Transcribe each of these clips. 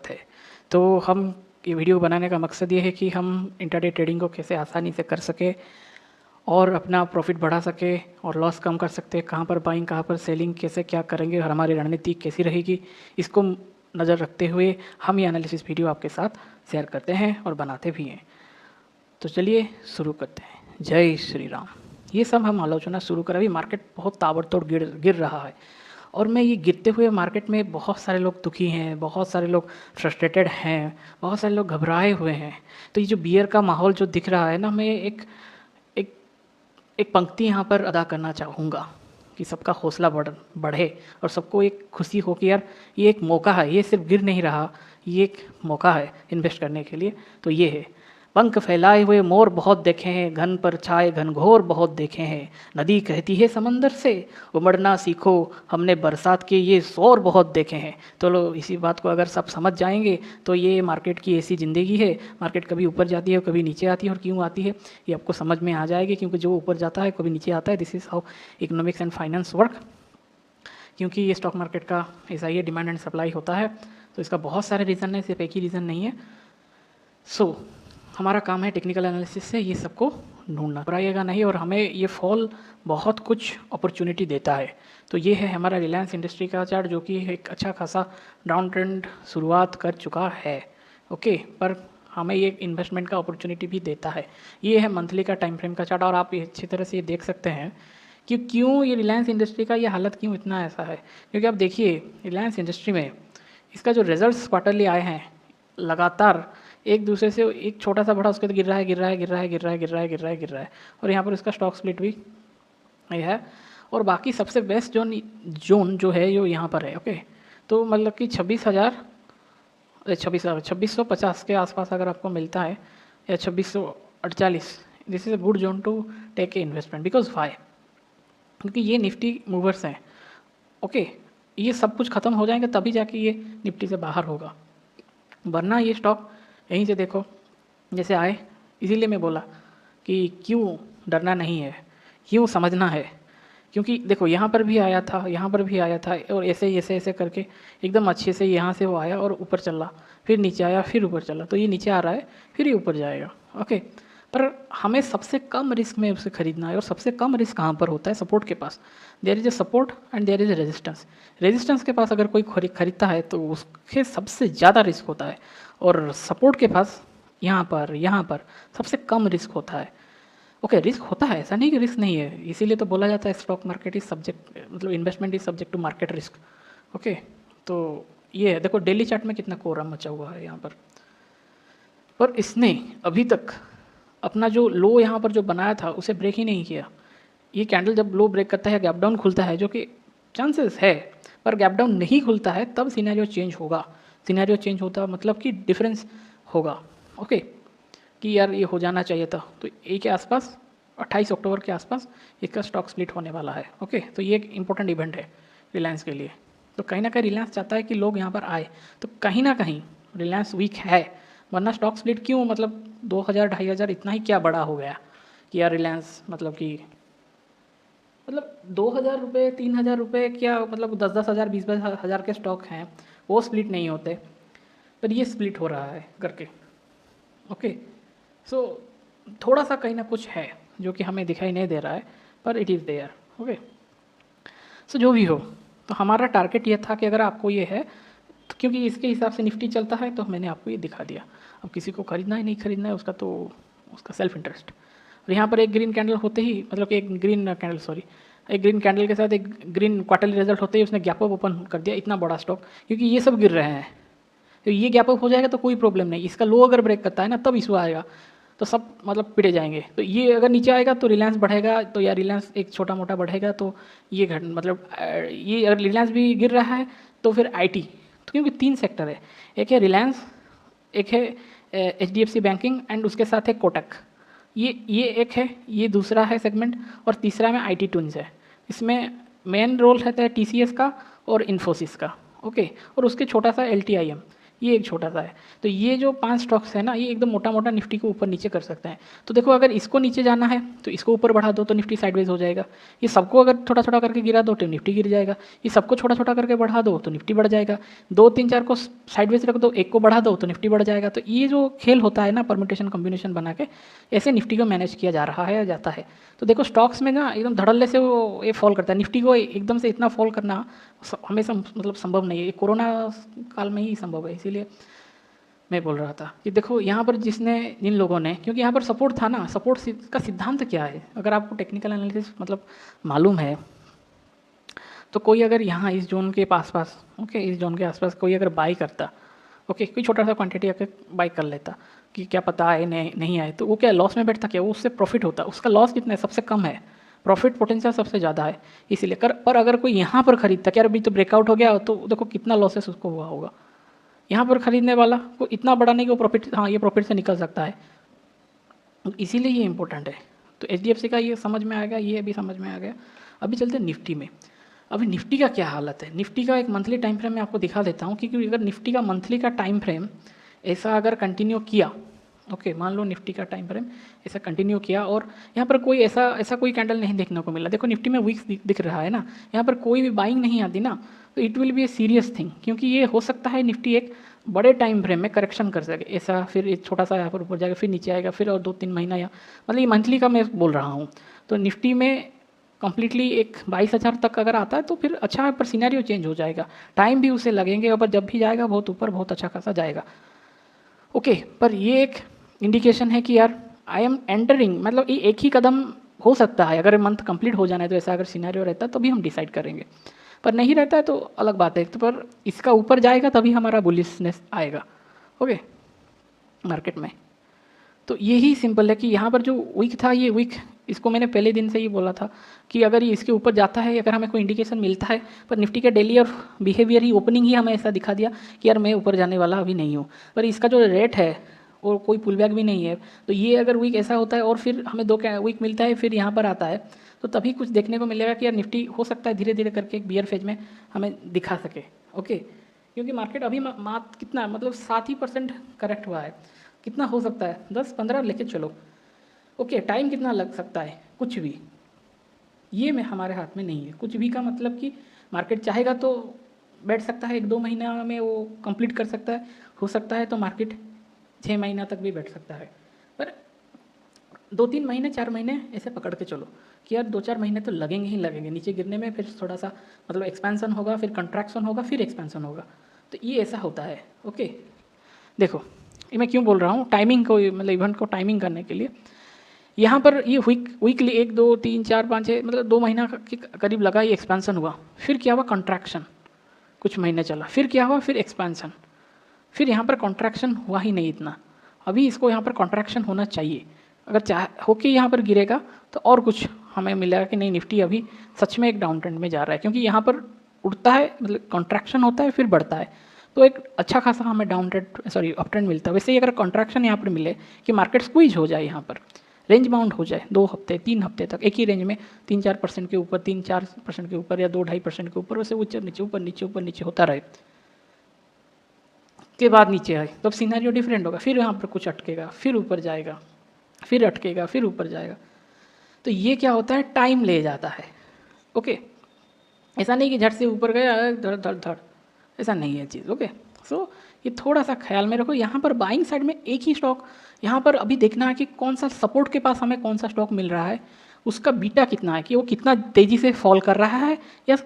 है। तो हम ये वीडियो बनाने का मकसद ये है कि हम इंट्राडे ट्रेडिंग को कैसे आसानी से कर सके और अपना प्रॉफिट बढ़ा सके और लॉस कम कर सकते हैं। कहाँ पर बाइंग, कहाँ पर सेलिंग, कैसे क्या करेंगे और हमारी रणनीति कैसी रहेगी, इसको नज़र रखते हुए हम ये एनालिसिस वीडियो आपके साथ शेयर करते हैं और बनाते भी हैं। तो चलिए शुरू करते हैं। जय श्री राम। ये सब हम आलोचना शुरू करें। अभी मार्केट बहुत ताबड़तोड़ गिर रहा है और मैं ये गिरते हुए मार्केट में बहुत सारे लोग दुखी हैं, बहुत सारे लोग फ्रस्ट्रेटेड हैं, बहुत सारे लोग घबराए हुए हैं। तो ये जो बियर का माहौल जो दिख रहा है ना, मैं एक एक एक पंक्ति यहाँ पर अदा करना चाहूँगा कि सबका हौसला बढ़े और सबको एक खुशी हो कि यार ये एक मौका है, ये सिर्फ गिर नहीं रहा, ये एक मौका है इन्वेस्ट करने के लिए। तो ये है, पंख फैलाए हुए मोर बहुत देखे हैं, घन पर छाए घनघोर बहुत देखे हैं, नदी कहती है समंदर से उमड़ना सीखो, हमने बरसात के ये शोर बहुत देखे हैं। तो लो, इसी बात को अगर सब समझ जाएंगे तो ये मार्केट की ऐसी ज़िंदगी है। मार्केट कभी ऊपर जाती है, कभी नीचे आती है, और क्यों आती है ये आपको समझ में आ जाएगी, क्योंकि जो ऊपर जाता है कभी नीचे आता है। This is how economics and finance work. क्योंकि ये स्टॉक मार्केट का ऐसा ही डिमांड एंड सप्लाई होता है, तो इसका बहुत सारे रीज़न है, सिर्फ एक ही रीज़न नहीं है। सो हमारा काम है टेक्निकल एनालिसिस से ये सबको ढूंढना, घबराइएगा नहीं, और हमें ये फॉल बहुत कुछ अपॉर्चुनिटी देता है। तो ये है हमारा रिलायंस इंडस्ट्री का चार्ट, जो कि एक अच्छा खासा डाउन ट्रेंड शुरुआत कर चुका है। ओके, पर हमें ये इन्वेस्टमेंट का अपॉर्चुनिटी भी देता है। ये है मंथली का टाइम फ्रेम का चार्ट, और आप अच्छी तरह से ये देख सकते हैं कि क्यों ये रिलायंस इंडस्ट्री का ये हालत क्यों इतना ऐसा है। क्योंकि आप देखिए रिलायंस इंडस्ट्री में इसका जो रिजल्ट्स क्वार्टरली आए हैं, लगातार एक दूसरे से एक छोटा सा बड़ा उसके तो गिर रहा है, और यहाँ पर इसका स्टॉक स्प्लिट भी है। और बाकी सबसे बेस्ट जोन जो है जो यहाँ पर है। ओके, तो मतलब कि 2650 के आसपास अगर आपको मिलता है, या 2648, this is a good zone to take a investment. Because why? क्योंकि ये निफ्टी मूवर्स हैं। ओके, ये सब कुछ ख़त्म हो जाएंगे तभी जाके ये निफ्टी से बाहर होगा, वरना ये स्टॉक यहीं से देखो जैसे आए। इसीलिए मैं बोला कि क्यों डरना नहीं है, क्यों समझना है। क्योंकि देखो यहाँ पर भी आया था, यहाँ पर भी आया था, और ऐसे करके एकदम अच्छे से यहाँ से वो आया और ऊपर चला, फिर नीचे आया, फिर ऊपर चला। तो ये नीचे आ रहा है, फिर ये ऊपर जाएगा। ओके, पर हमें सबसे कम रिस्क में उसे खरीदना है, और सबसे कम रिस्क कहाँ पर होता है? सपोर्ट के पास। There is a support and there is a resistance. Resistance के पास अगर कोई खरीदता है तो उसके सबसे ज़्यादा रिस्क होता है, और सपोर्ट के पास यहाँ पर सबसे कम रिस्क होता है। ओके, रिस्क होता है, ऐसा नहीं कि रिस्क नहीं है। इसीलिए तो बोला जाता है स्टॉक मार्केट इज सब्जेक्ट, मतलब investment is subject to market risk. Okay, तो ये है, देखो डेली चार्ट में कितना कोहराम मचा हुआ है यहाँ पर इसने अभी तक अपना जो लो यहाँ पर जो बनाया था उसे ब्रेक ही नहीं किया। ये कैंडल जब लो ब्रेक करता है, गैप डाउन खुलता है, जो कि चांसेस है, पर गैप डाउन नहीं खुलता है, तब सिनेरियो चेंज होगा। सिनेरियो चेंज होता मतलब कि डिफरेंस होगा। ओके, कि यार ये हो जाना चाहिए था। तो ए के आसपास 28 अक्टूबर के आसपास इसका स्टॉक स्प्लिट होने वाला है। ओके, तो ये एक इंपॉर्टेंट इवेंट है रिलायंस के लिए। तो कहीं ना कहीं रिलायंस चाहता है कि लोग यहाँ पर आए, तो कहीं ना कहीं रिलायंस वीक है, वरना स्टॉक स्प्लिट क्यों, मतलब 2000 2500 इतना ही क्या बड़ा हो गया कि यार रिलायंस मतलब 2000 रुपये 3000 रुपये क्या, मतलब 10 हज़ार 20 हज़ार के स्टॉक हैं, वो स्प्लिट नहीं होते, पर ये स्प्लिट हो रहा है करके। ओके, सो थोड़ा सा कहीं ना कुछ है जो कि हमें दिखाई नहीं दे रहा है, पर इट इज़ देयर। ओके, सो जो भी हो, तो हमारा टारगेट ये था कि अगर आपको ये है तो, क्योंकि इसके हिसाब से निफ्टी चलता है, तो मैंने आपको ये दिखा दिया। अब किसी को खरीदना है नहीं खरीदना है उसका, तो उसका सेल्फ इंटरेस्ट। और यहाँ पर एक ग्रीन कैंडल होते ही, मतलब कि एक ग्रीन कैंडल के साथ एक ग्रीन क्वार्टरली रिजल्ट होते ही उसने गैप अप ओपन कर दिया, इतना बड़ा स्टॉक, क्योंकि ये सब गिर रहे हैं। तो ये गैप अप हो जाएगा तो कोई प्रॉब्लम नहीं, इसका लो अगर ब्रेक करता है ना, तब इशू आएगा, तो सब मतलब पिटे जाएंगे। तो ये अगर नीचे आएगा तो रिलायंस बढ़ेगा, तो या रिलायंस एक छोटा मोटा बढ़ेगा, तो ये ये अगर रिलायंस भी गिर रहा है तो फिर आईटी, तो क्योंकि 3 सेक्टर है, एक है रिलायंस, एक है HDFC बैंकिंग, एंड उसके साथ है कोटक। ये एक है, ये दूसरा है सेगमेंट, और तीसरा में IT ट्विंस है। इसमें मेन रोल रहता है TCS का और इन्फोसिस का। ओके, और उसके छोटा सा LTIM, ये एक छोटा सा है। तो ये जो 5 स्टॉक्स है ना, ये एकदम मोटा मोटा निफ्टी को ऊपर नीचे कर सकते हैं। तो देखो अगर इसको नीचे जाना है तो इसको ऊपर बढ़ा दो तो निफ्टी साइडवेज हो जाएगा। ये सबको अगर छोटा छोटा करके गिरा दो तो निफ्टी गिर जाएगा। ये सबको छोटा छोटा करके बढ़ा दो तो निफ्टी बढ़ जाएगा। 2 3 4 को साइडवेज रख दो, एक को बढ़ा दो तो निफ्टी बढ़ जाएगा। तो ये जो खेल होता है ना, परम्यूटेशन कॉम्बिनेशन बना के ऐसे निफ्टी को मैनेज किया जा रहा है या जाता है। तो देखो स्टॉक्स में ना एकदम धड़ल्ले से वो ये फॉल करता है, निफ्टी को एकदम से इतना फॉल करना हमेशा मतलब संभव नहीं है। ये कोरोना काल में ही संभव है। इसीलिए मैं बोल रहा था कि देखो यहाँ पर जिन लोगों ने, क्योंकि यहाँ पर सपोर्ट था ना, सपोर्ट का सिद्धांत क्या है अगर आपको टेक्निकल एनालिसिस मतलब मालूम है तो कोई अगर यहाँ इस जोन के पास ओके, इस जोन के आसपास कोई अगर बाई करता, ओके, कोई छोटा सा क्वांटिटी अगर बाई कर लेता कि क्या पता आए नहीं आए, तो वो क्या लॉस में बैठता, क्या वो उससे प्रॉफिट होता? उसका लॉस कितना है? सबसे कम है, प्रॉफिट पोटेंशियल सबसे ज़्यादा है। इसीलिए पर अगर कोई यहाँ पर खरीदता, क्या अभी तो ब्रेकआउट हो गया, तो देखो कितना लॉसेस उसको हुआ होगा। यहाँ पर खरीदने वाला को इतना बड़ा नहीं कि वो प्रॉफिट, हाँ ये प्रॉफिट से निकल सकता है। इसीलिए ये इंपॉर्टेंट है। तो HDFC का ये समझ में आ गया, ये भी समझ में आ गया। अभी चलते हैं निफ्टी में। अभी निफ्टी का क्या हालत है? निफ्टी का एक मंथली टाइम फ्रेम मैं आपको दिखा देता हूँ, क्योंकि अगर निफ्टी का मंथली का टाइम फ्रेम ऐसा अगर कंटिन्यू किया, ओके, मान लो निफ्टी का टाइम फ्रेम ऐसा कंटिन्यू किया और यहाँ पर कोई ऐसा कोई कैंडल नहीं देखने को मिला, देखो निफ्टी में वीक्स दिख रहा है ना, यहाँ पर कोई भी बाइंग नहीं आती ना, तो it will be a serious thing, क्योंकि ये हो सकता है निफ्टी एक बड़े टाइम फ्रेम में करेक्शन कर सके ऐसा, फिर एक छोटा सा यहाँ पर ऊपर जाएगा, फिर नीचे आएगा, फिर और 2-3 महीना, या मतलब ये मंथली का मैं बोल रहा हूँ। तो निफ्टी में कंप्लीटली एक 22,000 तक अगर आता है तो फिर अच्छा है, पर सिनेरियो चेंज हो जाएगा, टाइम भी उसे लगेंगे, और जब भी जाएगा बहुत ऊपर बहुत अच्छा खासा जाएगा। ओके, पर ये एक इंडिकेशन है कि यार आई एम एंटरिंग, मतलब ये एक ही कदम हो सकता है, अगर मंथ कंप्लीट हो जाना है तो ऐसा अगर सिनेरियो रहता है तभी हम डिसाइड करेंगे, पर नहीं रहता है तो अलग बात है। तो पर इसका ऊपर जाएगा तभी हमारा बुलिशनेस आएगा, ओके, मार्केट में। तो यही सिंपल है कि यहाँ पर जो वीक था, ये वीक, इसको मैंने पहले दिन से ही बोला था कि अगर ये इसके ऊपर जाता है, अगर हमें कोई इंडिकेशन मिलता है, पर निफ्टी का डेली और बिहेवियर ही, ओपनिंग ही हमें ऐसा दिखा दिया कि यार मैं ऊपर जाने वाला अभी नहीं हूँ, पर इसका जो रेट है और कोई पुल बैक भी नहीं है, तो ये अगर वीक ऐसा होता है और फिर हमें 2 वीक मिलता है, फिर यहाँ पर आता है, तो तभी कुछ देखने को मिलेगा कि यार निफ्टी हो सकता है धीरे धीरे करके एक बियर फेज में हमें दिखा सके, ओके। क्योंकि मार्केट अभी मात्र कितना, मतलब 7% करेक्ट हुआ है, कितना हो सकता है 10-15 लेके चलो, ओके, टाइम कितना लग सकता है? कुछ भी, ये में हमारे हाथ में नहीं है। कुछ भी का मतलब कि मार्केट चाहेगा तो बैठ सकता है, 1-2 महीना में वो कंप्लीट कर सकता है, हो सकता है तो मार्केट 6 महीना तक भी बैठ सकता है, पर 2-3 महीने 4 महीने ऐसे पकड़ के चलो कि यार 2-4 महीने तो लगेंगे ही लगेंगे नीचे गिरने में, फिर थोड़ा सा मतलब एक्सपेंसन होगा, फिर कंट्रैक्शन होगा, फिर एक्सपेंसन होगा, तो ये ऐसा होता है, ओके। देखो ये मैं क्यों बोल रहा हूँ, टाइमिंग को, मतलब इवेंट को टाइमिंग करने के लिए। यहाँ पर ये वीकली 1 2 3 4 5 6 मतलब 2 महीना के करीब लगा, ये एक्सपेंसन हुआ, फिर क्या हुआ, कंट्रैक्शन, कुछ महीने चला, फिर क्या हुआ, फिर एक्सपेंसन, फिर यहाँ पर कॉन्ट्रैक्शन हुआ ही नहीं इतना, अभी इसको यहाँ पर कॉन्ट्रैक्शन होना चाहिए, अगर चाहे होके यहाँ पर गिरेगा तो और कुछ हमें मिलेगा कि नहीं निफ्टी अभी सच में एक डाउन ट्रेंड में जा रहा है, क्योंकि यहाँ पर उठता है, मतलब कॉन्ट्रैक्शन होता है फिर बढ़ता है, तो एक अच्छा खासा हमें डाउन ट्रेंड अप ट्रेंड मिलता है। वैसे ही अगर कॉन्ट्रैक्शन यहाँ पर मिले कि मार्केट स्क्वीज हो जाए, यहाँ पर रेंज बाउंड हो जाए 2 हफ्ते 3 हफ्ते तक एक ही रेंज में 3-4% के ऊपर, 3-4% के ऊपर, या 2-2.5% के ऊपर, वैसे ऊपर नीचे ऊपर नीचे ऊपर नीचे होता रहे, के बाद नीचे आए तो अब सीनारियो डिफरेंट होगा, फिर यहाँ पर कुछ अटकेगा, फिर ऊपर जाएगा, फिर अटकेगा, फिर ऊपर जाएगा। तो ये क्या होता है, टाइम ले जाता है, ओके। ऐसा नहीं कि झट से ऊपर गया धड़ धड़ धड़, ऐसा नहीं है चीज़, ओके। सो ये थोड़ा सा ख्याल में रखो। यहाँ पर बाइंग साइड में एक ही स्टॉक, यहाँ पर अभी देखना है कि कौन सा सपोर्ट के पास हमें कौन सा स्टॉक मिल रहा है, उसका बीटा कितना है, कि वो कितना तेज़ी से फॉल कर रहा है या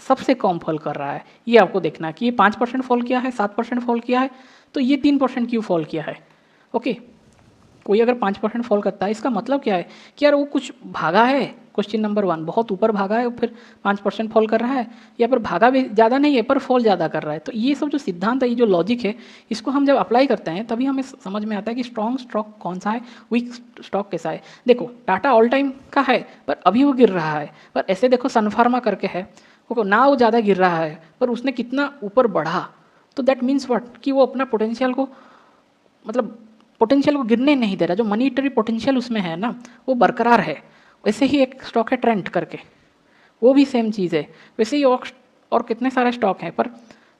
सबसे कम फॉल कर रहा है, ये आपको देखना है कि ये 5% फॉल किया है, 7% फॉल किया है, तो ये 3% क्यों फॉल किया है, ओके। कोई अगर 5% फॉल करता है, इसका मतलब क्या है कि यार वो कुछ भागा है, क्वेश्चन नंबर 1, बहुत ऊपर भागा है फिर 5% फॉल कर रहा है, या फिर भागा भी ज़्यादा नहीं है पर फॉल ज़्यादा कर रहा है। तो ये सब जो सिद्धांत है, ये जो लॉजिक है, इसको हम जब अप्लाई करते हैं तभी हमें समझ में आता है कि स्ट्रॉन्ग स्टॉक कौन सा है, वीक स्टॉक कैसा है। देखो टाटा ऑल टाइम का है पर अभी वो गिर रहा है, पर ऐसे देखो सन फार्मा करके है, वो ना वो ज़्यादा गिर रहा है पर उसने कितना ऊपर बढ़ा, तो दैट मीन्स व्हाट, कि वो अपना पोटेंशियल को, मतलब पोटेंशियल को गिरने नहीं दे रहा, जो मनीटरी पोटेंशियल उसमें है ना वो बरकरार है। वैसे ही एक स्टॉक है ट्रेंट करके, वो भी सेम चीज़ है। वैसे ही और कितने सारे स्टॉक हैं, पर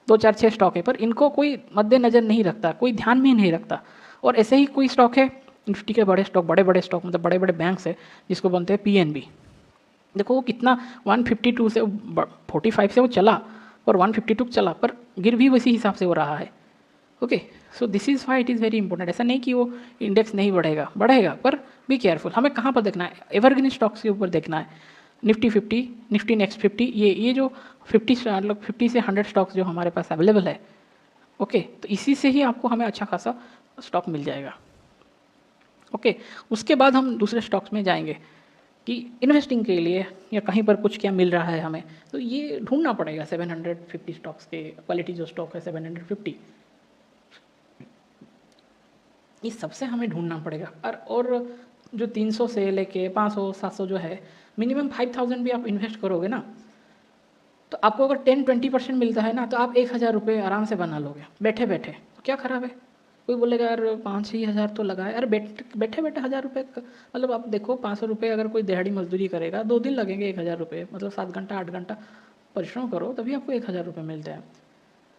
दो चार छः स्टॉक है, पर इनको कोई मद्देनज़र नहीं रखता, कोई ध्यान में ही नहीं रखता। और ऐसे ही कोई स्टॉक है निफ्टी के बड़े स्टॉक, बड़े बड़े स्टॉक मतलब बड़े बड़े बैंक्स है जिसको बोलते हैं पीएनबी। देखो वो कितना 152 से 45 से वो चला, और 152 चला, पर गिर भी उसी हिसाब से हो रहा है। Okay, so this is why it is very important. ऐसा नहीं कि वो इंडेक्स नहीं बढ़ेगा, बढ़ेगा, पर बी केयरफुल। हमें कहाँ पर देखना है? एवरग्रीन स्टॉक्स के ऊपर देखना है। निफ्टी 50, निफ्टी नेक्स्ट 50, ये जो 50 मतलब 50 से 100 स्टॉक्स जो हमारे पास अवेलेबल है, ओके, तो इसी से ही आपको हमें अच्छा खासा स्टॉक मिल जाएगा। ओके, उसके बाद हम दूसरे स्टॉक्स में जाएंगे कि इन्वेस्टिंग के लिए या कहीं पर कुछ क्या मिल रहा है हमें, तो ये ढूंढना पड़ेगा। 750 स्टॉक्स के क्वालिटी जो स्टॉक है 750, ये सबसे हमें ढूंढना पड़ेगा। और जो 300 से लेके 500 700 जो है, मिनिमम 5000 भी आप इन्वेस्ट करोगे ना, तो आपको अगर 10-20% मिलता है ना, तो आप 1000 रुपये आराम से बना लोगे बैठे बैठे। तो क्या ख़राब है? कोई बोलेगा यार 5-6 हज़ार तो लगाए, अरे बैठे बैठे 1000 रुपये मतलब आप देखो 500 रुपये अगर कोई दिहाड़ी मजदूरी करेगा 2 दिन लगेंगे 1000 रुपये, मतलब 7 घंटा 8 घंटा परिश्रम करो तभी आपको 1000 रुपये मिलते हैं।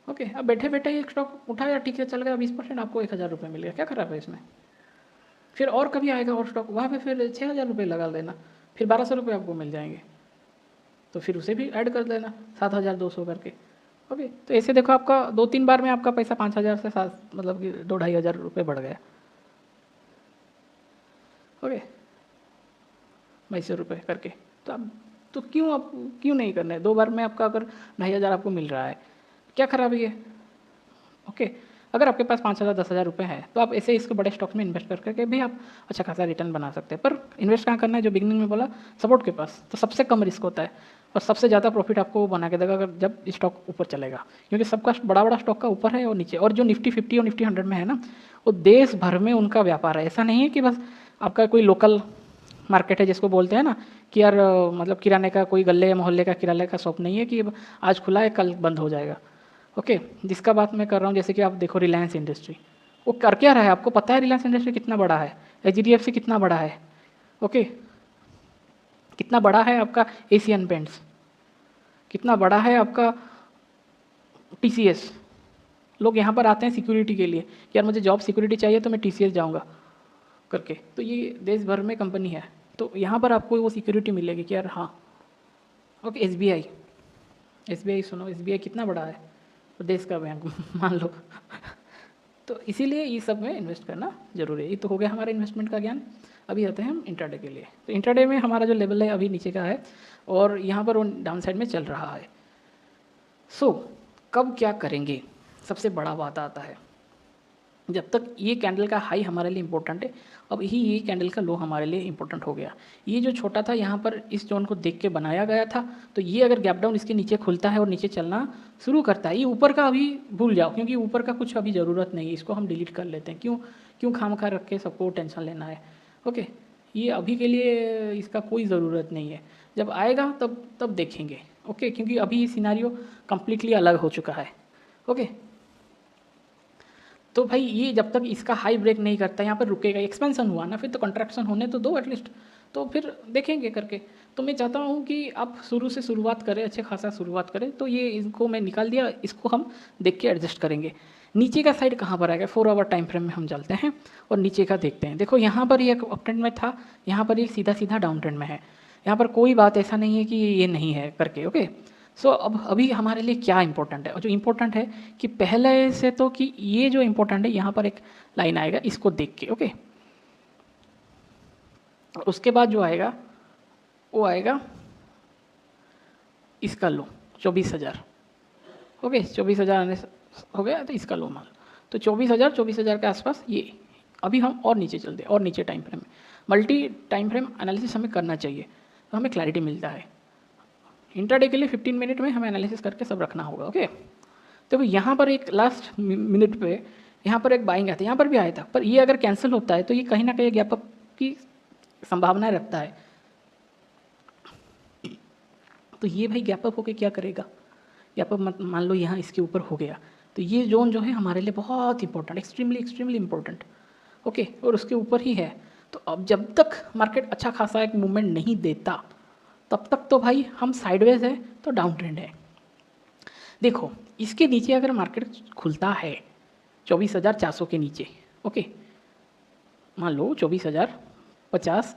ओके, अब बैठे बैठे एक स्टॉक उठाया, ठीक है चल गया 20%, आपको 1000 रुपये मिल गया, क्या खराब है इसमें? फिर और कभी आएगा और स्टॉक, वहाँ पे फिर 6000 रुपये लगा देना, फिर 1200 रुपये आपको मिल जाएंगे, तो फिर उसे भी ऐड कर देना 7200 करके। ओके, तो ऐसे देखो आपका 2-3 बार में आपका पैसा 5000 से 7 मतलब कि 2-2500 रुपये बढ़ गया। ओके, 2200 रुपये करके, तो अब तो क्यों नहीं करना है? 2 बार में आपका अगर 2500 आपको मिल रहा है, क्या खराबी है? ओके, अगर आपके पास 5000 10,000 रुपये है तो आप ऐसे इसको बड़े स्टॉक्स में इन्वेस्ट करके भी आप अच्छा खासा रिटर्न बना सकते हैं। पर इन्वेस्ट कहाँ करना है? जो बिगिनिंग में बोला, सपोर्ट के पास, तो सबसे कम रिस्क होता है और सबसे ज़्यादा प्रॉफिट आपको वो बना के देगा अगर जब स्टॉक ऊपर चलेगा, क्योंकि सबका बड़ा बड़ा स्टॉक का ऊपर है और नीचे। और जो निफ्टी 50 और निफ्टी 100 में है ना, वो देश भर में उनका व्यापार है। ऐसा नहीं है कि बस आपका कोई लोकल मार्केट है जिसको बोलते हैं ना कि यार मतलब किराने का कोई गले या मोहल्ले का किराने का शॉप नहीं है कि आज खुला है कल बंद हो जाएगा। ओके, जिसका बात मैं कर रहा हूँ, जैसे कि आप देखो रिलायंस इंडस्ट्री, वो कर क्या रहा है? आपको पता है रिलायंस इंडस्ट्री कितना बड़ा है? HDFC कितना बड़ा है? ओके, कितना बड़ा है आपका एशियन पेंट्स, कितना बड़ा है आपका TCS। लोग यहाँ पर आते हैं सिक्योरिटी के लिए कि यार मुझे जॉब सिक्योरिटी चाहिए तो मैं TCS जाऊँगा करके, तो ये देश भर में कंपनी है, तो यहाँ पर आपको वो सिक्योरिटी मिलेगी कि यार हाँ। ओके, SBI सुनो, SBI कितना बड़ा है? तो देश का बैंक मान लो। तो इसीलिए ये सब में इन्वेस्ट करना जरूरी है। ये तो हो गया हमारा इन्वेस्टमेंट का ज्ञान। अभी आते हैं हम इंट्राडे के लिए। तो इंट्राडे में हमारा जो लेवल है अभी नीचे का है और यहाँ पर वो डाउन साइड में चल रहा है। सो कब क्या करेंगे? सबसे बड़ा बात आता है, जब तक ये कैंडल का हाई हमारे लिए इंपॉर्टेंट है, अब ही ये कैंडल का लो हमारे लिए इंपॉर्टेंट हो गया। ये जो छोटा था यहाँ पर इस जोन को देख के बनाया गया था, तो ये अगर गैप डाउन इसके नीचे खुलता है और नीचे चलना शुरू करता है, ये ऊपर का अभी भूल जाओ, क्योंकि ऊपर का कुछ अभी ज़रूरत नहीं है, इसको हम डिलीट कर लेते हैं। क्यों क्यों खामखा रख के सबको टेंशन लेना है? ओके, ये अभी के लिए इसका कोई ज़रूरत नहीं है, जब आएगा तब देखेंगे। ओके, क्योंकि अभी ये सिनारियो कम्प्लीटली अलग हो चुका है। ओके, तो भाई ये जब तक इसका हाई ब्रेक नहीं करता यहाँ पर रुकेगा। एक्सपेंशन हुआ ना, फिर तो कंट्रैक्शन होने तो दो एटलीस्ट, तो फिर देखेंगे करके। तो मैं चाहता हूँ कि आप शुरू से शुरुआत करें, अच्छे खासा शुरुआत करें। तो ये इनको मैं निकाल दिया, इसको हम देख के एडजस्ट करेंगे। नीचे का साइड कहाँ पर आएगा? 4 आवर टाइम फ्रेम में हम चलते हैं और नीचे का देखते हैं। देखो यहाँ पर ये अप ट्रेंड में था, यहाँ पर ये सीधा सीधा डाउन ट्रेंड में है। यहाँ पर कोई बात ऐसा नहीं है कि ये नहीं है करके। ओके, सो अब अभी हमारे लिए क्या इंपॉर्टेंट है? और जो इंपॉर्टेंट है कि पहले से तो कि ये जो इंपॉर्टेंट है, यहाँ पर एक लाइन आएगा, इसको देख के। ओके, और उसके बाद जो आएगा वो आएगा इसका लो 24,000। ओके, 24,000 आने हो गया, तो इसका लो मान, तो 24,000 के आसपास ये। अभी हम और नीचे चलते हैं, और नीचे टाइम फ्रेम में मल्टी टाइम फ्रेम एनालिसिस हमें करना चाहिए, तो हमें क्लैरिटी मिलता है। इंट्राडे के लिए 15 मिनट में हमें एनालिसिस करके सब रखना होगा। ओके, तो यहाँ पर एक लास्ट मिनट पे यहाँ पर एक बाइंग आया था, यहाँ पर भी आया था, पर ये अगर कैंसिल होता है तो ये कहीं ना कहीं गैप अप की संभावनाएं रखता है। तो ये भाई गैप अप होके क्या करेगा? गैप अप मान लो यहाँ इसके ऊपर हो गया, तो ये जोन जो है हमारे लिए बहुत इंपॉर्टेंट, एक्सट्रीमली इंपॉर्टेंट। ओके, और उसके ऊपर ही है। तो अब जब तक मार्केट अच्छा खासा एक मूवमेंट नहीं देता, तब तक तो भाई हम साइडवेज है तो डाउन ट्रेंड है। देखो इसके नीचे अगर मार्केट खुलता है 24,400 के नीचे, ओके, मान लो 24,050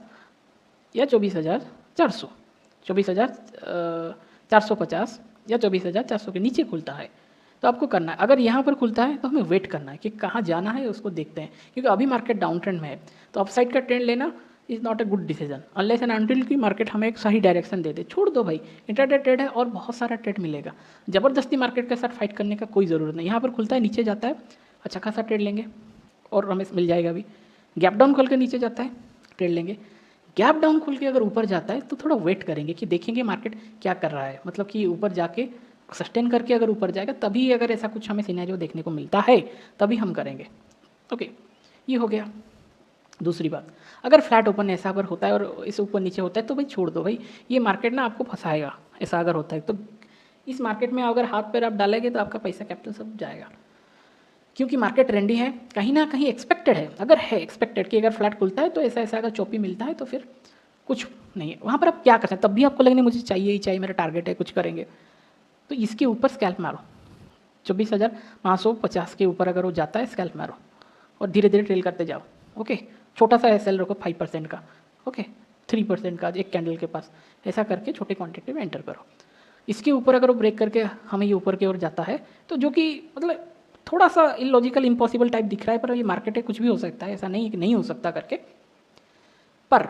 या 24,400, 24,450 या 24,400 के नीचे खुलता है, तो आपको करना है, अगर यहाँ पर खुलता है तो हमें वेट करना है कि कहाँ जाना है उसको देखते हैं, क्योंकि अभी मार्केट डाउन ट्रेंड में है, तो अपसाइड का ट्रेंड लेना is not a good decision unless and until की मार्केट हमें एक सही डायरेक्शन दे दे। छोड़ दो भाई, इंट्राडे ट्रेड है और बहुत सारा ट्रेड मिलेगा, ज़बरदस्ती मार्केट के साथ फाइट करने का कोई ज़रूरत नहीं। यहाँ पर खुलता है, नीचे जाता है, अच्छा खासा ट्रेड लेंगे और हमें मिल जाएगा। अभी गैप डाउन खोल के नीचे जाता है, ट्रेड लेंगे। गैप डाउन खोल के अगर ऊपर जाता है तो थोड़ा वेट करेंगे कि देखेंगे मार्केट क्या कर रहा है, मतलब कि ऊपर जाके सस्टेन करके अगर ऊपर जाएगा तभी, अगर ऐसा कुछ हमें सिनेरियो देखने को मिलता है तभी हम करेंगे। ओके, ये हो गया। दूसरी बात, अगर फ्लैट ओपन ऐसा अगर होता है और इस ऊपर नीचे होता है तो भाई छोड़ दो भाई, ये मार्केट ना आपको फंसाएगा। ऐसा अगर होता है तो इस मार्केट में अगर हाथ पैर आप डालेंगे तो आपका पैसा कैपिटल सब जाएगा, क्योंकि मार्केट ट्रेंडी है, कहीं ना कहीं एक्सपेक्टेड है, अगर है एक्सपेक्टेड कि अगर फ्लैट खुलता है तो ऐसा ऐसा अगर चौपी मिलता है तो फिर कुछ नहीं है वहाँ पर आप क्या कर सकते हैं। तब भी आपको लगने मुझे चाहिए ही चाहिए, मेरा टारगेट है, कुछ करेंगे, तो इसके ऊपर स्कैल्प मारो। 24,550 के ऊपर अगर वो जाता है स्कैल्प मारो और धीरे धीरे ट्रेल करते जाओ। ओके, छोटा सा एसएल रखो 5% का, ओके 3% का एक कैंडल के पास, ऐसा करके छोटे क्वांटिटी में एंटर करो। इसके ऊपर अगर वो ब्रेक करके हमें ये ऊपर की ओर जाता है तो जो कि मतलब थोड़ा सा इलॉजिकल इम्पॉसिबल टाइप दिख रहा है, पर ये मार्केट है, कुछ भी हो सकता है, ऐसा नहीं है कि नहीं हो सकता करके। पर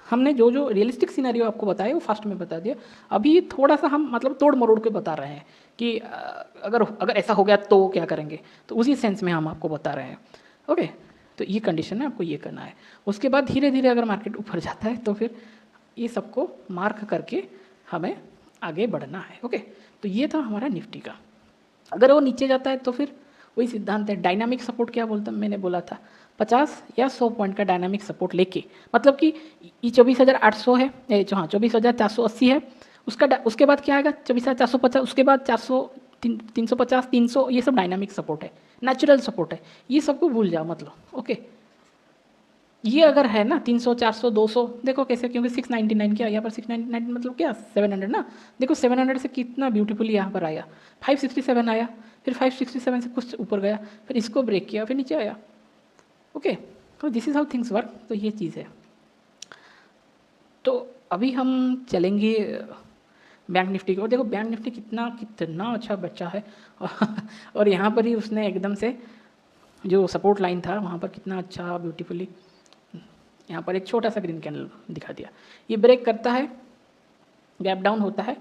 हमने जो जो रियलिस्टिक सिनेरियो आपको बताया वो फास्ट में बता दिया। अभी थोड़ा सा हम मतलब तोड़ मरोड़ के बता रहे हैं कि अगर ऐसा हो गया तो क्या करेंगे, तो उसी सेंस में हम आपको बता रहे हैं। ओके, तो ये कंडीशन है, आपको ये करना है। उसके बाद धीरे धीरे अगर मार्केट ऊपर जाता है तो फिर ये सबको मार्क करके हमें आगे बढ़ना है। ओके, तो ये था हमारा निफ्टी का। अगर वो नीचे जाता है तो फिर वही सिद्धांत है, डायनामिक सपोर्ट क्या बोलता मैंने बोला था, 50 या 100 पॉइंट का डायनामिक सपोर्ट लेके, मतलब कि ये 24,800 है, जो हाँ 24,480 है, उसके बाद क्या आएगा 24,450, उसके बाद 400, 350, 300, ये सब डायनामिक सपोर्ट है, नेचुरल सपोर्ट है, ये सबको भूल जाओ मतलब। ओके, ये अगर है ना 300, 400, 200, देखो कैसे, क्योंकि 699 क्या यहाँ पर 699 मतलब क्या 700 ना, देखो 700 से कितना ब्यूटीफुली यहाँ पर आया, 567 आया, फिर 567 से कुछ ऊपर गया, फिर इसको ब्रेक किया, फिर नीचे आया। ओके, तो this is how things work, तो ये चीज़ है। तो अभी हम चलेंगे बैंक निफ्टी की ओर। देखो बैंक निफ्टी कितना कितना अच्छा बच्चा है और यहाँ पर ही उसने एकदम से जो सपोर्ट लाइन था वहाँ पर कितना अच्छा ब्यूटीफुली यहाँ पर एक छोटा सा ग्रीन कैंडल दिखा दिया। ये ब्रेक करता है, गैप डाउन होता है,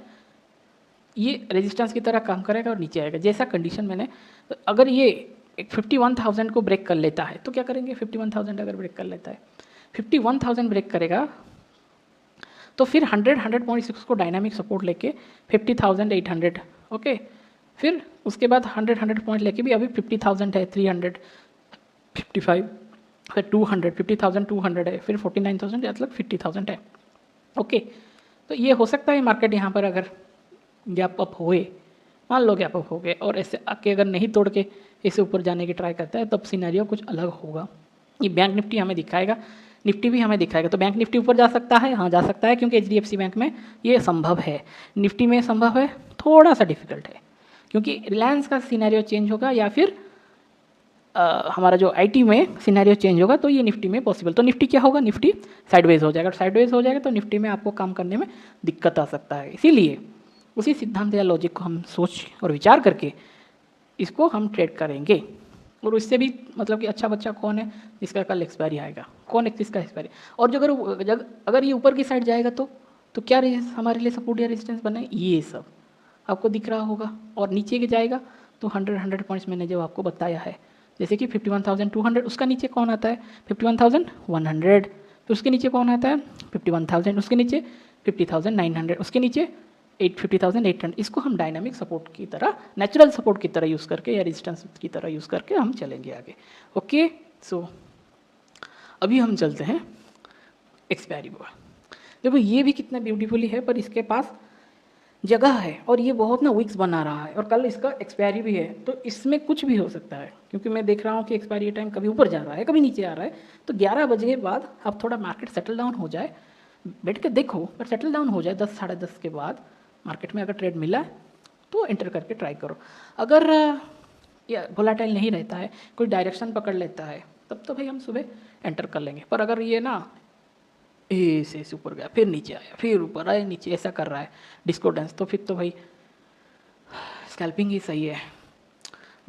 ये रेजिस्टेंस की तरह काम करेगा और नीचे आएगा जैसा कंडीशन मैंने। तो अगर ये 51,000 को ब्रेक कर लेता है तो क्या करेंगे, 51,000 अगर ब्रेक कर लेता है, 51,000 ब्रेक करेगा तो फिर 100.6 को डायनामिक सपोर्ट लेके 50,800। ओके, फिर उसके बाद 100 पॉइंट लेके भी अभी 50,000 है, 355, फिर 200, 50,200 है, फिर 49,000 मतलब 50,000 है। ओके, तो ये हो सकता है मार्केट यहाँ पर अगर गैप अप होए, मान लो गैप अप हो गए और ऐसे आके अगर नहीं तोड़ के इसे ऊपर जाने की ट्राई करता है तब सिनेरियो कुछ अलग होगा। ये बैंक निफ्टी हमें दिखाएगा, निफ्टी भी हमें दिखाएगा। तो बैंक निफ्टी ऊपर जा सकता है, हाँ जा सकता है, क्योंकि HDFC बैंक में ये संभव है, निफ्टी में संभव है, थोड़ा सा डिफिकल्ट है क्योंकि रिलायंस का सिनेरियो चेंज होगा या फिर हमारा जो IT में सिनेरियो चेंज होगा, तो ये निफ्टी में पॉसिबल। तो निफ्टी क्या होगा, निफ्टी साइडवेज हो जाएगा, साइडवेज हो जाएगा तो निफ्टी में आपको काम करने में दिक्कत आ सकता है। इसीलिए उसी सिद्धांत या लॉजिक को हम सोच और विचार करके इसको हम ट्रेड करेंगे। और उससे भी मतलब कि अच्छा बच्चा कौन है जिसका कल एक्सपायरी आएगा, कौन है किसका एक्सपायरी, और जो अगर ये ऊपर की साइड जाएगा तो क्या हमारे लिए सपोर्ट या रेजिस्टेंस बना है, ये सब आपको दिख रहा होगा। और नीचे के जाएगा तो 100 पॉइंट्स मैंने जो आपको बताया है, जैसे कि 51,200, उसका नीचे कौन आता है 51,100, तो उसके नीचे कौन आता है 51,000, उसके नीचे 50,900, उसके नीचे 50,800। इसको हम डायनामिक सपोर्ट की तरह, नेचुरल सपोर्ट की तरह यूज़ करके या रेजिस्टेंस की तरह यूज़ करके हम चलेंगे आगे। ओके, सो अभी हम चलते हैं एक्सपायरी पर। देखो ये भी कितना ब्यूटीफुली है, पर इसके पास जगह है और ये बहुत ना विक्स बना रहा है और कल इसका एक्सपायरी भी है, तो इसमें कुछ भी हो सकता है क्योंकि मैं देख रहा हूँ कि एक्सपायरी टाइम कभी ऊपर जा रहा है कभी नीचे आ रहा है। तो 11 बजे के बाद अब थोड़ा मार्केट सेटल डाउन हो जाए, बैठ के देखो, पर सेटल डाउन हो जाए 10 साढ़े 10 के बाद मार्केट में अगर ट्रेड मिला तो एंटर करके ट्राई करो। अगर या वोलेटाइल नहीं रहता है, कोई डायरेक्शन पकड़ लेता है, तब तो भाई हम सुबह एंटर कर लेंगे। पर अगर ये ना ऐसे ऊपर गया, फिर नीचे आया, फिर ऊपर आया, नीचे ऐसा कर रहा है डिस्कोडेंस, तो फिर तो भाई स्कैल्पिंग ही सही है,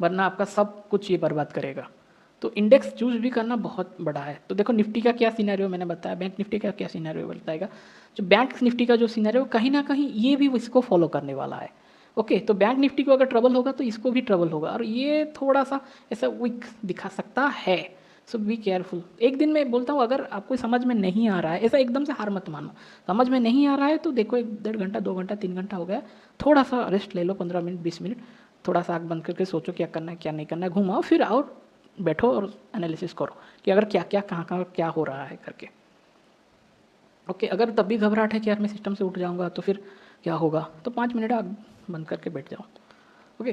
वरना आपका सब कुछ ये बर्बाद करेगा। तो इंडेक्स चूज भी करना बहुत बड़ा है। तो देखो निफ्टी का क्या सिनेरियो मैंने बताया, बैंक निफ्टी का क्या सिनेरियो बताएगा। जो बैंक निफ्टी का जो सिनेरियो कहीं ना कहीं ये भी इसको फॉलो करने वाला है। ओके, तो बैंक निफ्टी को अगर ट्रबल होगा तो इसको भी ट्रबल होगा, और ये थोड़ा सा ऐसा वीक दिखा सकता है। सो बी केयरफुल। एक दिन में बोलता हूँ, अगर आपको समझ में नहीं आ रहा है, ऐसा एकदम से हार मत मानो। समझ में नहीं आ रहा है तो देखो 1.5 घंटा 2 घंटा 3 घंटा हो गया, थोड़ा सा रेस्ट ले लो, 15 मिनट 20 मिनट, थोड़ा सा आँख बंद करके सोचो क्या करना है क्या नहीं करना है, घुमाओ, फिर आओ बैठो और एनालिसिस करो कि अगर क्या क्या कहाँ कहाँ क्या हो रहा है करके। ओके, अगर तब भी घबराहट है कि यार मैं सिस्टम से उठ जाऊँगा तो फिर क्या होगा, तो 5 मिनट आँख बंद करके बैठ जाओ। ओके,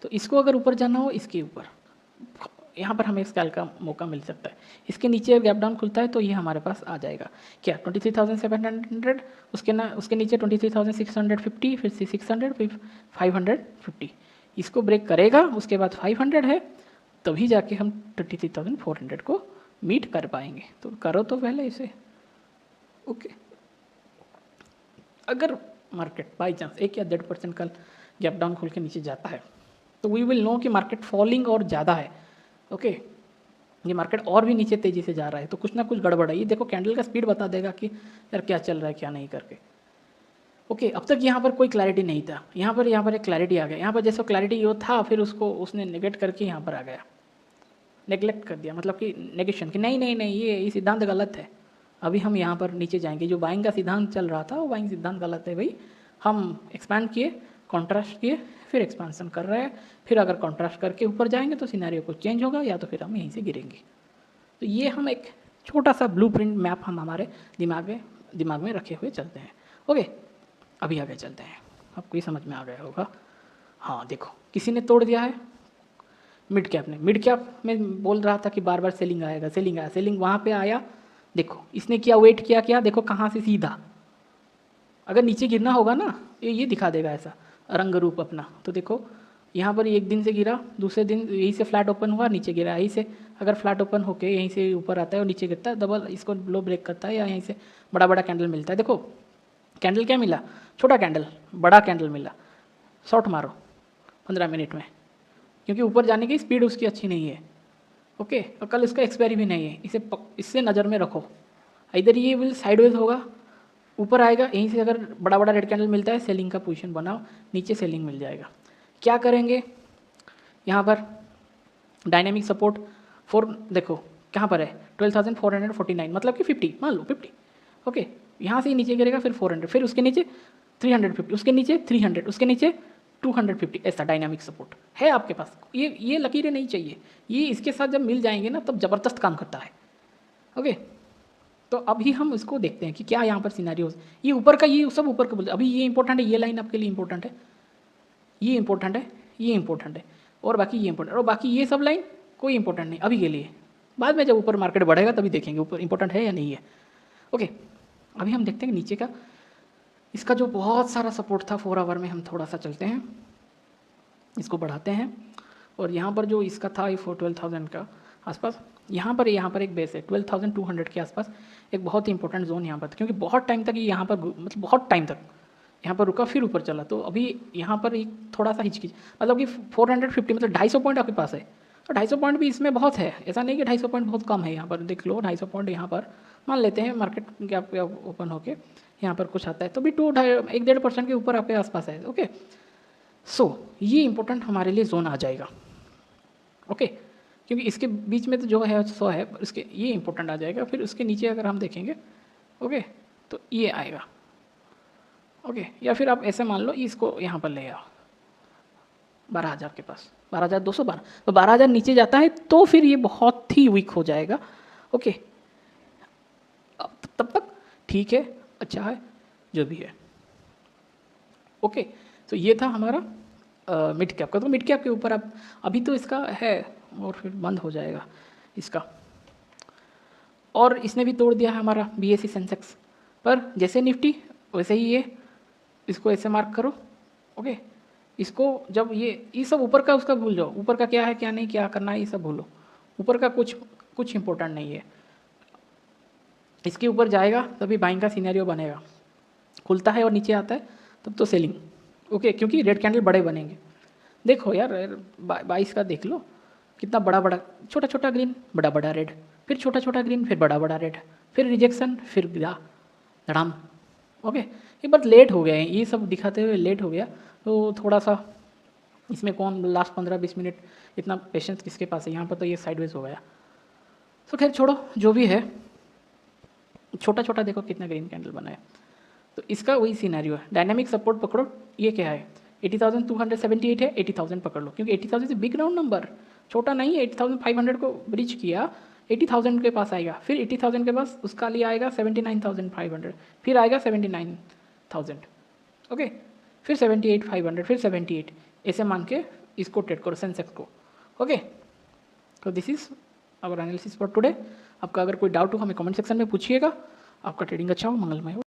तो इसको अगर ऊपर जाना हो, इसके ऊपर यहाँ पर हमें स्कैल का मौका मिल सकता है। इसके नीचे गैप डाउन खुलता है तो ये हमारे पास आ जाएगा क्या 23,700, उसके नीचे 23,650, फिर 600, फिर 550। इसको ब्रेक करेगा, उसके बाद 500 है, तभी जाके हम 23,400 को मीट कर पाएंगे। तो करो तो पहले इसे। ओके, अगर मार्केट बाई चांस 1 या 1.5% का गैप डाउन खोल के नीचे जाता है तो वी विल नो कि मार्केट फॉलिंग और ज़्यादा है। ओके, ये मार्केट और भी नीचे तेज़ी से जा रहा है, तो कुछ ना कुछ गड़बड़ है। ये देखो कैंडल का स्पीड बता देगा कि यार क्या चल रहा है क्या नहीं करके। ओके, अब तक यहाँ पर कोई क्लैरिटी नहीं था, यहाँ पर एक क्लैरिटी आ गया। यहाँ पर जैसे क्लैरिटी ये था, फिर उसको उसने नेगेट करके यहाँ पर आ गया, नेगलेक्ट कर दिया, मतलब कि नेगेशन कि नहीं नहीं नहीं ये सिद्धांत गलत है, अभी हम यहाँ पर नीचे जाएंगे। जो बाइंग का सिद्धांत चल रहा था वो बाइंग सिद्धांत गलत है भाई। हम एक्सपैंड किए, कॉन्ट्रास्ट किए, फिर एक्सपांसन कर रहे हैं, फिर अगर कॉन्ट्रास्ट करके ऊपर जाएंगे तो सिनेरियो कुछ चेंज होगा, या तो फिर हम यहीं से गिरेंगे। तो ये हम एक छोटा सा ब्लूप्रिंट मैप हम हमारे दिमाग में रखे हुए चलते हैं। ओके, अभी आगे चलते हैं, आपको ये समझ में आ गया होगा। हाँ देखो, किसी ने तोड़ दिया है, मिड कैप ने। मिड कैप में बोल रहा था कि बार बार सेलिंग आएगा, सेलिंग आया, सेलिंग वहाँ पे आया, देखो इसने क्या वेट किया, क्या देखो कहाँ से सीधा, अगर नीचे गिरना होगा ना ये दिखा देगा ऐसा रंग रूप अपना। तो देखो यहाँ पर एक दिन से गिरा, दूसरे दिन यहीं से फ्लैट ओपन हुआ, नीचे गिरा, यहीं से अगर फ्लैट ओपन होके यहीं से ऊपर आता है और नीचे गिरता है, डबल इसको लो ब्रेक करता है, या यहीं से बड़ा बड़ा कैंडल मिलता है। देखो कैंडल क्या मिला, छोटा कैंडल, बड़ा कैंडल मिला, शॉर्ट मारो 15 मिनट में, क्योंकि ऊपर जाने की स्पीड उसकी अच्छी नहीं है। ओके, और कल इसका एक्सपायरी भी नहीं है, इससे नज़र में रखो। इधर ये विल साइडवेज होगा, ऊपर आएगा, यहीं से अगर बड़ा बड़ा रेड कैंडल मिलता है, सेलिंग का पोजीशन बनाओ, नीचे सेलिंग मिल जाएगा। क्या करेंगे यहाँ पर, डायनेमिक सपोर्ट देखो कहाँ पर है 12,449, मतलब कि 50, मान लो 50। ओके, यहाँ से ही नीचे गिरेगा, फिर 400, फिर उसके नीचे 350, उसके नीचे 300, उसके नीचे 250, ऐसा डायनामिक सपोर्ट है आपके पास। ये लकीरें नहीं चाहिए, ये इसके साथ जब मिल जाएंगे ना तब ज़बरदस्त काम करता है। ओके, तो अभी हम इसको देखते हैं कि क्या यहाँ पर सिनेरियोज, ये ऊपर का, ये सब ऊपर का बोलते, अभी ये इंपॉर्टेंट है, ये लाइन आपके लिए इंपॉर्टेंट है, ये इंपॉर्टेंट है, ये इंपॉर्टेंट है, और बाकी ये इंपॉर्टेंट, और बाकी ये सब लाइन कोई इंपॉर्टेंट नहीं अभी के लिए। बाद में जब ऊपर मार्केट बढ़ेगा तभी देखेंगे ऊपर इंपॉर्टेंट है या नहीं है। ओके, अभी हम देखते हैं नीचे का, इसका जो बहुत सारा सपोर्ट था 4 आवर में, हम थोड़ा सा चलते हैं, इसको बढ़ाते हैं, और यहाँ पर जो इसका था 12,000 का आसपास, यहाँ पर एक बेस है 12,200 के आसपास, एक बहुत ही इंपॉर्टेंट जोन यहाँ पर था, क्योंकि बहुत टाइम तक ये यहाँ पर, मतलब बहुत टाइम तक यहाँ पर रुका, फिर ऊपर चला। तो अभी यहाँ पर एक थोड़ा सा हिचकिच, मतलब कि 450, मतलब 250 पॉइंट आपके पास है, तो 250 पॉइंट भी इसमें बहुत है, ऐसा नहीं कि 250 पॉइंट बहुत कम है। यहाँ पर देख लो 250 पॉइंट यहाँ पर मान लेते हैं, मार्केट गैप ओपन होके यहाँ पर कुछ आता है तो भी 1.5% के ऊपर आपके आसपास है। ओके, सो ये इंपॉर्टेंट हमारे लिए जोन आ जाएगा। ओके, क्योंकि इसके बीच में तो जो है 100 है, इसके ये इंपॉर्टेंट आ जाएगा, फिर उसके नीचे अगर हम देखेंगे ओके तो ये आएगा। ओके, या फिर आप ऐसे मान लो इसको यहाँ पर ले आओ 12,000 के पास, 12,212, तो 12,000 नीचे जाता है तो फिर ये बहुत ही वीक हो जाएगा। ओके, अब तब तक ठीक है, अच्छा है, जो भी है। ओके, तो ये था हमारा मिड कैप का। तो मिड कैप के ऊपर अब अभी तो इसका है और फिर बंद हो जाएगा इसका, और इसने भी तोड़ दिया है हमारा BSE सेंसेक्स, पर जैसे निफ्टी वैसे ही ये, इसको ऐसे मार्क करो, ओके, इसको जब ये सब ऊपर का उसका भूल जाओ, ऊपर का क्या है क्या नहीं क्या करना है ये सब भूलो, ऊपर का कुछ इंपॉर्टेंट नहीं है। इसके ऊपर जाएगा तभी बाइंग का सिनेरियो बनेगा, खुलता है और नीचे आता है तब तो सेलिंग। ओके, क्योंकि रेड कैंडल बड़े बनेंगे। देखो यार 22 का देख लो, कितना बड़ा बड़ा, छोटा छोटा ग्रीन, बड़ा बड़ा रेड, फिर छोटा छोटा ग्रीन, फिर बड़ा बड़ा रेड, फिर रिजेक्शन, फिर गिरा धड़ाम। ओके, एक बार लेट हो गया है, ये सब दिखाते हुए लेट हो गया, तो थोड़ा सा इसमें कौन लास्ट 15-20 मिनट इतना पेशेंस किसके पास है, यहाँ पर तो ये साइडवेज हो गया। तो खैर छोड़ो, जो भी है, छोटा छोटा देखो कितना ग्रीन कैंडल बना है। तो इसका वही सिनेरियो है, डायनामिक सपोर्ट पकड़ो, ये क्या है 80,278 है, 80,000 पकड़ लो, क्योंकि 80,000 से बिग राउंड नंबर, छोटा नहीं है। 80,500 को ब्रीच किया, 80,000 के पास आएगा, फिर 80,000 के पास उसका लिए आएगा 79,500, फिर आएगा 79,000, ओके, फिर 78,500, फिर 78, ऐसे मान के इसको ट्रेड करो सेंसेक्स को। ओके, तो this is our analysis for today. आपका अगर कोई डाउट हो हमें कमेंट सेक्शन में पूछिएगा। आपका ट्रेडिंग अच्छा हो, मंगलमय हो।